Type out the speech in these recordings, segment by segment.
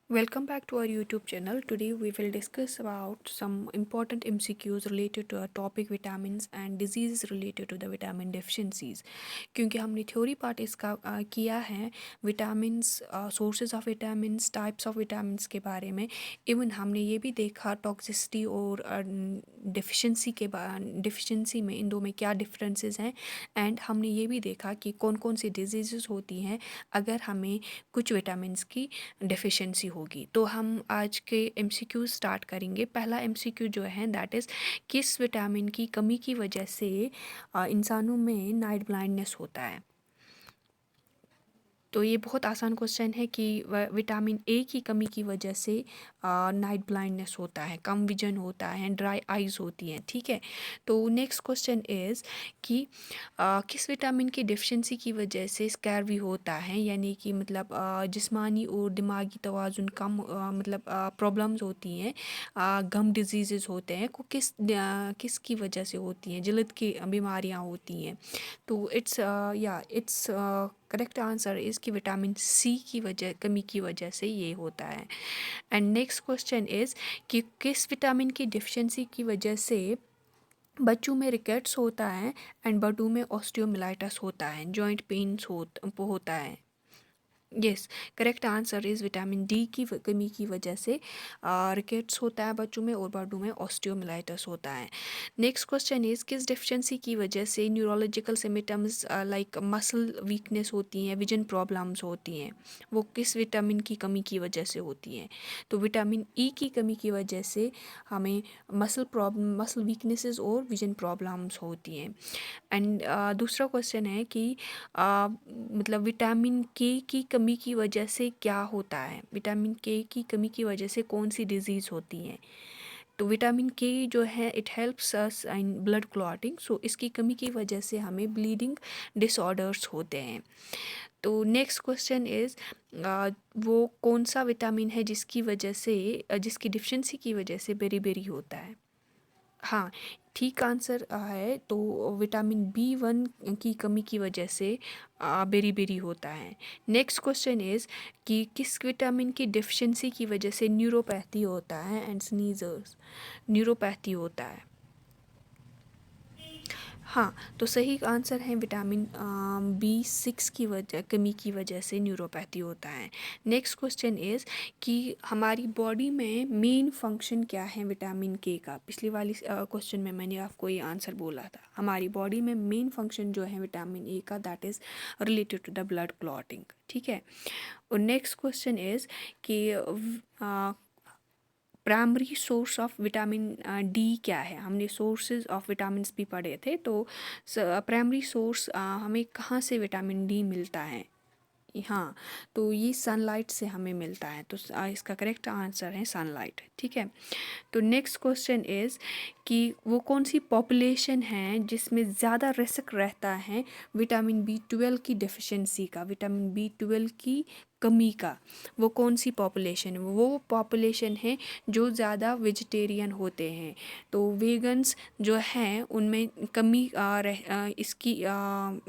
Welcome back to our YouTube channel. Today we will discuss about some important MCQs related to our topic vitamins and diseases related to the vitamin deficiencies. क्योंकि हमने theory part इसका किया है vitamins, sources of vitamins, types of vitamins के बारे में. Even हमने ये भी देखा टॉक्सिसिटी और डिफिशेंसी में इन दो में क्या डिफरेंसेस हैं. एंड हमने ये भी देखा कि कौन कौन सी डिजीज़ होती हैं अगर हमें कुछ विटामिन्स की डेफिशिएंसी होगी. तो हम आज के एमसीक्यू स्टार्ट करेंगे. पहला एमसीक्यू जो है दैट इज़ किस विटामिन की कमी की वजह से इंसानों में नाइट ब्लाइंडनेस होता है. तो ये बहुत आसान क्वेश्चन है कि विटामिन ए की कमी की वजह से नाइट ब्लाइंडनेस होता है, कम विजन होता है, ड्राई आइज़ होती हैं. ठीक है. तो नेक्स्ट क्वेश्चन इज़ कि किस विटामिन की डिफिशिएंसी की वजह से स्कैर्वी होता है, यानी कि मतलब जिस्मानी और दिमागी तवाज़ुन कम मतलब प्रॉब्लम्स होती हैं, गम डिजीज़ होते हैं को किस की वजह से होती हैं, जल्द की बीमारियाँ होती हैं. तो इट्स करेक्ट आंसर इज़ कि विटामिन सी की वजह कमी की वजह से ये होता है. एंड नेक्स्ट क्वेश्चन इज़ कि किस विटामिन की डिफिशिएंसी की वजह से बच्चों में रिकेट्स होता है एंड बड़ों में ऑस्टियोमिलाइटिस होता है, जॉइंट पेन्स होता है. Yes, correct answer is vitamin D की कमी की वजह से रिकेट्स होता है बच्चों में और बड़ों में ऑस्टियोमिलाइटिस होता है. नेक्स्ट क्वेश्चन इज़ किस डिफिशिएंसी की वजह से neurological symptoms like muscle weakness होती हैं, विजन प्रॉब्लम्स होती हैं, वो किस विटामिन की कमी की वजह से होती हैं. तो विटामिन ई की कमी की वजह से हमें मसल वीकनेसेस और विजन प्रॉब्लम्स होती हैं. एंड दूसरा क्वेश्चन है कि मतलब विटामिन के की कमी की वजह से क्या होता है, विटामिन के की कमी की वजह से कौन सी डिजीज़ होती हैं. तो विटामिन के जो है it helps us in blood clotting, so इसकी कमी की वजह से हमें ब्लीडिंग डिसऑर्डर्स होते हैं. तो नेक्स्ट क्वेश्चन इज़ वो कौन सा विटामिन है जिसकी वजह से जिसकी डिफिशिएंसी की वजह से बेरी होता है. हाँ, ठीक आंसर है. तो विटामिन बी 1 की कमी की वजह से बेरी होता है. नेक्स्ट क्वेश्चन इज़ कि किस विटामिन की डिफिशिएंसी की वजह से न्यूरोपैथी होता है एंड स्नीजर्स न्यूरोपैथी होता है. हाँ, तो सही आंसर है विटामिन बी 6 की वजह कमी की वजह से न्यूरोपैथी होता है. नेक्स्ट क्वेश्चन इज़ कि हमारी बॉडी में मेन फंक्शन क्या है विटामिन के का. पिछली वाली क्वेश्चन में मैंने आपको ये आंसर बोला था. हमारी बॉडी में मेन फंक्शन जो है विटामिन ए का that is related to the blood clotting. ठीक है. और नेक्स्ट क्वेश्चन इज़ कि primary source of vitamin D क्या है. हमने सोर्सेज ऑफ विटामिन्स भी पढ़े थे. तो प्राइमरी सोर्स हमें कहाँ से विटामिन डी मिलता है. हाँ, तो ये सनलाइट से हमें मिलता है. तो इसका करेक्ट आंसर है सनलाइट. ठीक है. तो नेक्स्ट क्वेश्चन इज़ कि वो कौन सी पॉपुलेशन है जिसमें ज़्यादा रिस्क रहता है विटामिन बी 12 की डेफिशिएंसी का, विटामिन बी 12 की कमी का. वो कौन सी पॉपुलेशन है. वो पॉपुलेशन है जो ज़्यादा वेजिटेरियन होते हैं. तो वेगन्स जो हैं उनमें कमी इसकी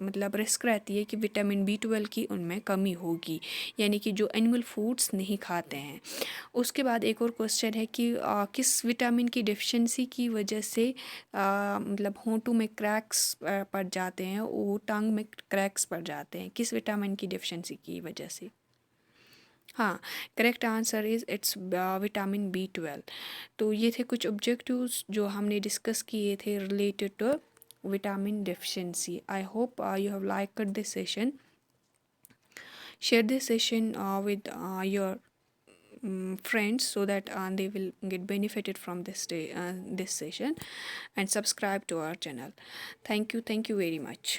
मतलब रिस्क रहती है कि विटामिन बी 12 की उनमें कमी होगी, यानी कि जो एनिमल फूड्स नहीं खाते हैं. उसके बाद एक और क्वेश्चन है कि किस विटामिन की डेफिशिएंसी की वजह से मतलब होंठों में क्रैक्स पड़ जाते हैं और टंग में क्रैक्स पड़ जाते हैं, किस विटामिन की डेफिशिएंसी की वजह से. हाँ, correct answer is it's vitamin B 12. तो ये थे कुछ ऑब्जेक्टिव्स जो हमने डिस्कस किए थे related to vitamin deficiency. I hope you have liked this session. Share this session with your friends so that they will get benefited from this session, and subscribe to our channel. Thank you very much.